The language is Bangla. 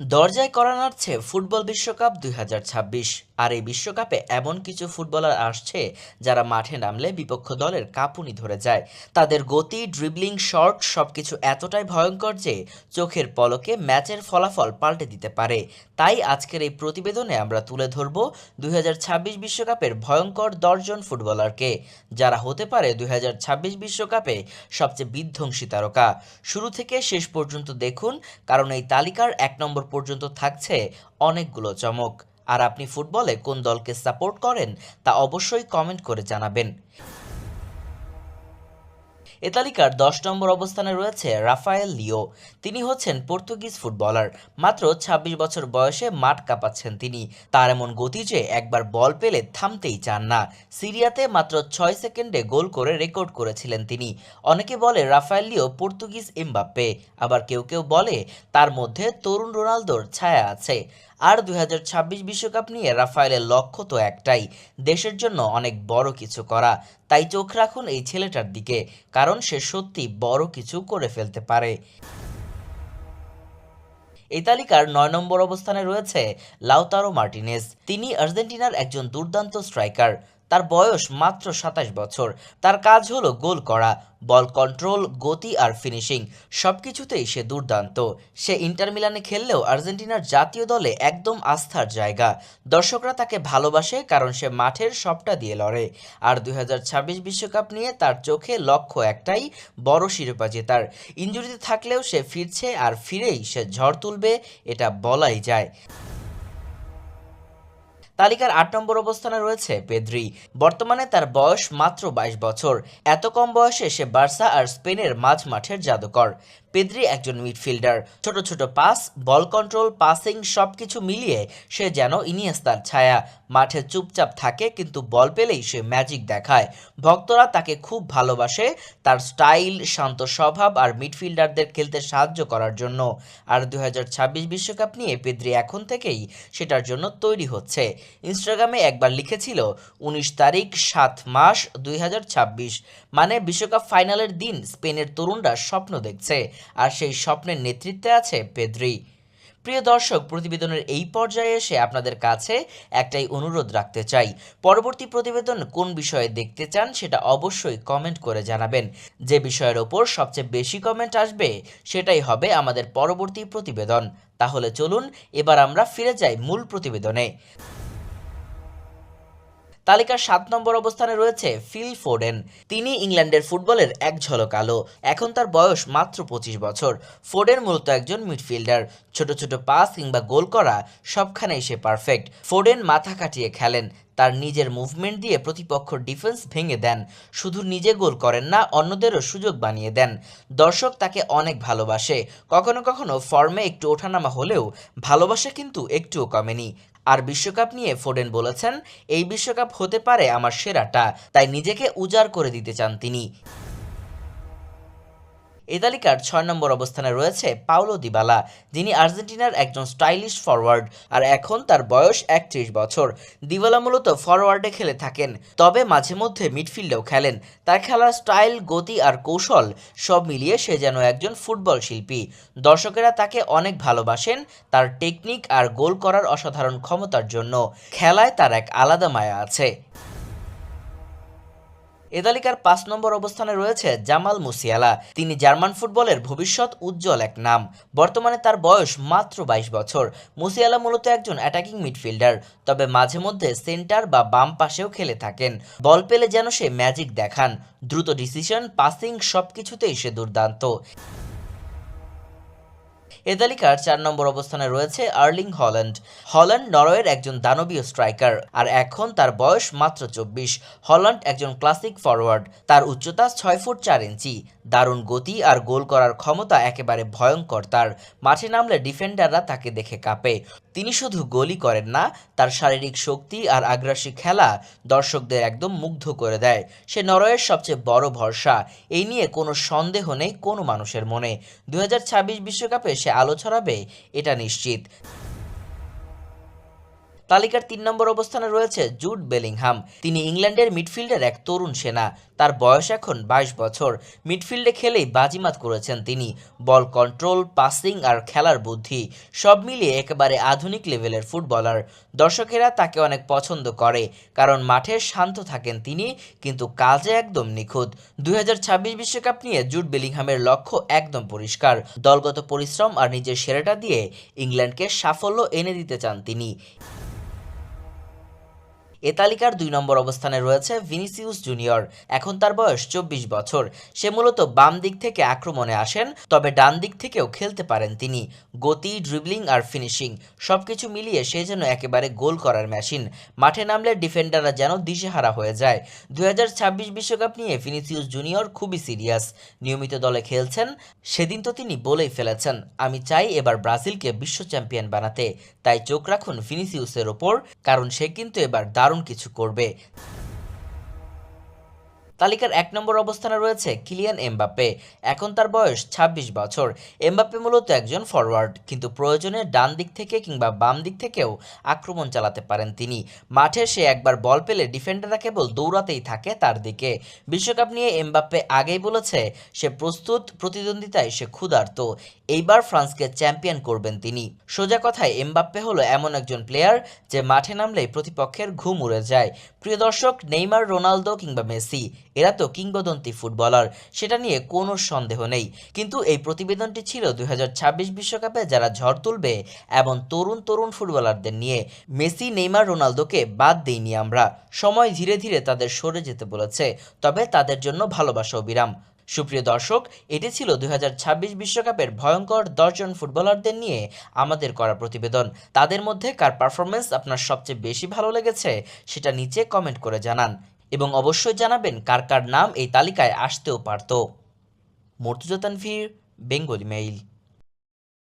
দরজায় কড়া নাড়ছে ফুটবল বিশ্বকাপ ২০২৬। আর এই বিশ্বকাপে এমন কিছু ফুটবলার আসছে যারা মাঠে নামলে বিপক্ষ দলের কাঁপুনি ধরে যায়। তাদের গতি, ড্রিবলিং, শট সবকিছু এতটাই ভয়ঙ্কর যে চোখের পলকে ম্যাচের ফলাফল পাল্টে দিতে পারে। তাই আজকের এই প্রতিবেদনে আমরা তুলে ধরব ২০২৬ বিশ্বকাপের ভয়ঙ্কর ১০ জন ফুটবলারকে, যারা হতে পারে ২০২৬ বিশ্বকাপে সবচেয়ে বিধ্বংসী তারকা। শুরু থেকে শেষ পর্যন্ত দেখুন, কারণ এই তালিকার ১ নম্বর পর্যন্ত থাকছে অনেকগুলো চমক। আর আপনি ফুটবলে কোন দলকে সাপোর্ট করেন তা অবশ্যই কমেন্ট করে জানাবেন। এ তালিকার ১০ নম্বর অবস্থানে রয়েছে রাফায়েল লিও। তিনি হচ্ছেন পর্তুগিজ ফুটবলার। মাত্র ২৬ বছর বয়সে মাঠ কাঁপাচ্ছেন তিনি। তার এমন গতি যে একবার বল পেলে থামতেই চান না। সিরিয়াতে মাত্র ৬ সেকেন্ডে গোল করে রেকর্ড করেছিলেন তিনি। অনেকে বলে রাফায়েল লিও পর্তুগিজ এমবাপ্পে, আবার কেউ কেউ বলে তার মধ্যে তরুণ রোনালদোর ছায়া আছে। আর ২০২৬ বিশ্বকাপ নিয়ে রাফায়েলের লক্ষ্য তো একটাই, দেশের জন্য অনেক বড় কিছু করা। তাই চোখ রাখুন এই ছেলেটার দিকে, কারণ সে সত্যি বড় কিছু করে ফেলতে পারে। এই তালিকার ৯ নম্বর অবস্থানে রয়েছে লাউতারো মার্টিনেজ। তিনি আর্জেন্টিনার একজন দুর্দান্ত স্ট্রাইকার। তার বয়স মাত্র ২৭ বছর। তার কাজ হলো গোল করা, বল কন্ট্রোল, গতি আর ফিনিশিং সবকিছুতেই সে দুর্দান্ত। সে ইন্টার মিলানে খেললেও আর্জেন্টিনার জাতীয় দলে একদম আস্থার জায়গা। দর্শকরা তাকে ভালোবাসে কারণ সে মাঠের সবটা দিয়ে লড়ে। আর ২০২৬ বিশ্বকাপ নিয়ে তার চোখে লক্ষ্য একটাই, বড় শিরোপা জেতার। ইনজুরিতে থাকলেও সে ফিরছে, আর ফিরেই সে ঝড় তুলবে, এটা বলাই যায়। তালিকার ৮ নম্বর অবস্থানে রয়েছে পেদ্রি। বর্তমানে তার বয়স মাত্র ২২ বছর। এত কম বয়সে সে বার্সা আর স্পেনের মাঝ মাঠের জাদুকর। পেদ্রি একজন মিডফিল্ডার। ছোট ছোট পাস, বল কন্ট্রোল, পাসিং সবকিছু মিলিয়ে সে যেন ইনিয়েস্তার ছায়া। মাঠে চুপচাপ থাকে, কিন্তু বল পেলেই সে ম্যাজিক দেখায়। ভক্তরা তাকে খুব ভালোবাসে তার স্টাইল, শান্ত স্বভাব আর মিডফিল্ডারদের খেলতে সাহায্য করার জন্য। আর ২০২৬ বিশ্বকাপ নিয়ে পেদ্রি এখন থেকেই সেটার জন্য তৈরি হচ্ছে। ইনস্টাগ্রামে একবার লিখেছিল, ১৯ তারিখ ৭ মাস ২০২৬, মানে বিশ্বকাপ ফাইনালের দিন স্পেনের তরুণরা স্বপ্ন দেখছে, আর সেই স্বপ্নের নেতৃত্বে আছে পেদ্রি। প্রিয় দর্শক, প্রতিবেদনের এই পর্যায়ে এসে আপনাদের কাছে একটাই অনুরোধ রাখতে চাই, পরবর্তী প্রতিবেদন কোন বিষয়ে দেখতে চান সেটা অবশ্যই কমেন্ট করে জানাবেন। যে বিষয়ের ওপর সবচেয়ে বেশি কমেন্ট আসবে সেটাই হবে আমাদের পরবর্তী প্রতিবেদন। তাহলে চলুন এবার আমরা ফিরে যাই মূল প্রতিবেদনে। তালিকার ৭ নম্বর অবস্থানে রয়েছে ফিল ফোডেন। তিনি ইংল্যান্ডের ফুটবলের এক ঝলক আলো। এখন তার বয়স মাত্র ২৫ বছর। ফোডেন মূলত একজন মিডফিল্ডার। ছোট ছোট পাস কিংবা গোল করা সবখানেই সে পারফেক্ট। ফোডেন মাথা কাটিয়ে খেলেন। তার নিজের মুভমেন্ট দিয়ে প্রতিপক্ষর ডিফেন্স ভেঙে দেন। শুধু নিজে গোল করেন না, অন্যদেরও সুযোগ বানিয়ে দেন। দর্শক তাকে অনেক ভালোবাসে। কখনো কখনো ফর্মে একটু ওঠানামা হলেও ভালোবাসা কিন্তু একটুও কমেনি। আর বিশ্বকাপ নিয়ে ফোডেন বলেছেন, এই বিশ্বকাপ হতে পারে আমার সেরাটা, তাই নিজেকে উজাড় করে দিতে চান তিনি। এই তালিকার ৬ নম্বর অবস্থানে রয়েছে পাওলো দিবালা। যিনি আর্জেন্টিনার একজন স্টাইলিশ ফরওয়ার্ড, আর এখন তার বয়স ৩১ বছর। দিবালা মূলত ফরওয়ার্ডে খেলে থাকেন, তবে মাঝে মধ্যে মিডফিল্ডেও খেলেন। তার খেলার স্টাইল, গতি আর কৌশল সব মিলিয়ে সে যেন একজন ফুটবল শিল্পী। দর্শকেরা তাকে অনেক ভালোবাসেন তার টেকনিক আর গোল করার অসাধারণ ক্ষমতার জন্য। খেলায় তার এক আলাদা মায়া আছে। এ তালিকার ৫ নম্বর অবস্থানে রয়েছে জামাল মুসিয়ালা। তিনি জার্মান ফুটবলের ভবিষ্যৎ উজ্জ্বল এক নাম। বর্তমানে তার বয়স মাত্র ২২ বছর। মুসিয়ালা মূলত একজন অ্যাটাকিং মিডফিল্ডার, তবে মাঝে মধ্যে সেন্টার বা বাম পাশেও খেলে থাকেন। বল পেলে যেন সে ম্যাজিক দেখান। দ্রুত ডিসিশন, পাসিং সবকিছুতেই সে দুর্দান্ত। এ তালিকার ৪ নম্বর অবস্থানে রয়েছে আর্লিং হল্যান্ড। হল্যান্ড নরওয়ের একজন দানবীয় স্ট্রাইকার, আর এখন তার বয়স মাত্র ২৪। হল্যান্ড একজন ক্লাসিক ফরওয়ার্ড। তার উচ্চতা ৬ ফুট ৪ ইঞ্চি। দারুণ গতি আর গোল করার ক্ষমতা একেবারে ভয়ঙ্কর তার। মাঠে নামলে ডিফেন্ডাররা তাকে দেখে কাঁপে। তিনি শুধু গোলই করেন না, তার শারীরিক শক্তি আর আগ্রাসী খেলা দর্শকদের একদম মুগ্ধ করে দেয়। সে নরওয়ের সবচেয়ে বড় ভরসা, এই নিয়ে কোনো সন্দেহ নেই কোনো মানুষের মনে। ২০২৬ বিশ্বকাপে সে আলো ছড়াবে, এটা নিশ্চিত। তালিকার ৩ নম্বর অবস্থানে রয়েছে জুড বেলিংহাম। তিনি ইংল্যান্ডের মিডফিল্ডের এক তরুণ সেনা। তার বয়স এখন ২২ বছর। মিডফিল্ডে খেলেই বাজিমাত করেছেন তিনি। বল কন্ট্রোল, পাসিং আর খেলার বুদ্ধি সব মিলিয়ে একেবারে আধুনিক লেভেলের ফুটবলার। দর্শকেরা তাকে অনেক পছন্দ করে, কারণ মাঠে শান্ত থাকেন তিনি, কিন্তু কাজে একদম নিখুঁত। ২০২৬ বিশ্বকাপ নিয়ে জুড বেলিংহামের লক্ষ্য একদম পরিষ্কার। দলগত পরিশ্রম আর নিজের সেরাটা দিয়ে ইংল্যান্ডকে সাফল্য এনে দিতে চান তিনি। এ তালিকার ২ নম্বর অবস্থানে রয়েছে ভিনিসিউস জুনিয়র। এখন তার বয়স ২৪ বছর। সে মূলত বাম দিক থেকে আক্রমণে আসেন, তবে ডান দিক থেকেও খেলতে পারেন তিনি। গতি, ড্রিবলিং আর ফিনিশিং সবকিছু মিলিয়ে সে যেন একেবারে গোল করার মেশিন। মাঠে নামলে ডিফেন্ডাররা যেন দিশেহারা হয়ে যায়। ২০২৬ বিশ্বকাপ নিয়ে ভিনিসিউস জুনিয়র খুবই সিরিয়াস। নিয়মিত দলে খেলছেন। সেদিন তো তিনি বলেই ফেলেছেন, আমি চাই এবার ব্রাজিলকে বিশ্ব চ্যাম্পিয়ন বানাতে। তাই চোখ রাখুন ভিনিসিউসের ওপর, কারণ সে কিন্তু এবার দারুণ কিছু করবে। তালিকার ১ নম্বর অবস্থানে রয়েছে কিলিয়ান এমবাপ্পে। এখন তার বয়স ২৬ বছর। এমবাপ্পে মূলত একজন ফরওয়ার্ড, কিন্তু প্রয়োজনে ডান দিক থেকে কিংবা বাম দিক থেকেও আক্রমণ চালাতে পারেন তিনি। মাঠে সে একবার বল পেলে ডিফেন্ডাররা কেবল দৌড়াতেই থাকে তার দিকে। বিশ্বকাপ নিয়ে এমবাপ্পে আগেই বলেছে সে প্রস্তুত, প্রতিদ্বন্দ্বিতায় সে ক্ষুধার্ত। এইবার ফ্রান্সকে চ্যাম্পিয়ন করবেন তিনি। সোজা কথায় এমবাপ্পে হলো এমন একজন প্লেয়ার যে মাঠে নামলেই প্রতিপক্ষের ঘুম উড়ে যায়। প্রিয় দর্শক, নেইমার, রোনালদো কিংবা মেসি এরা তো কিংবদন্তি ফুটবলার, সেটা নিয়ে কোনো সন্দেহ নেই। কিন্তু এই প্রতিবেদনটি ছিল ২০২৬ বিশ্বকাপে যারা ঝড় তুলবে এমন তরুণ তরুণ ফুটবলারদের নিয়ে। মেসি, নেইমার, রোনালদোকে বাদ দেইনি আমরা। সময় ধীরে ধীরে তাদের সরে যেতে বলেছে, তবে তাদের জন্য ভালোবাসা অবিরাম। সুপ্রিয় দর্শক, এটি ছিল ২০২৬ বিশ্বকাপের ভয়ঙ্কর ১০ জন ফুটবলারদের নিয়ে আমাদের করা প্রতিবেদন। তাদের মধ্যে কার পারফরমেন্স আপনার সবচেয়ে বেশি ভালো লেগেছে সেটা নিচে কমেন্ট করে জানান, এবং অবশ্যই জানাবেন কার কার নাম এই তালিকায় আসতেও পারত। Mortuza Tanvir, Bengali mail.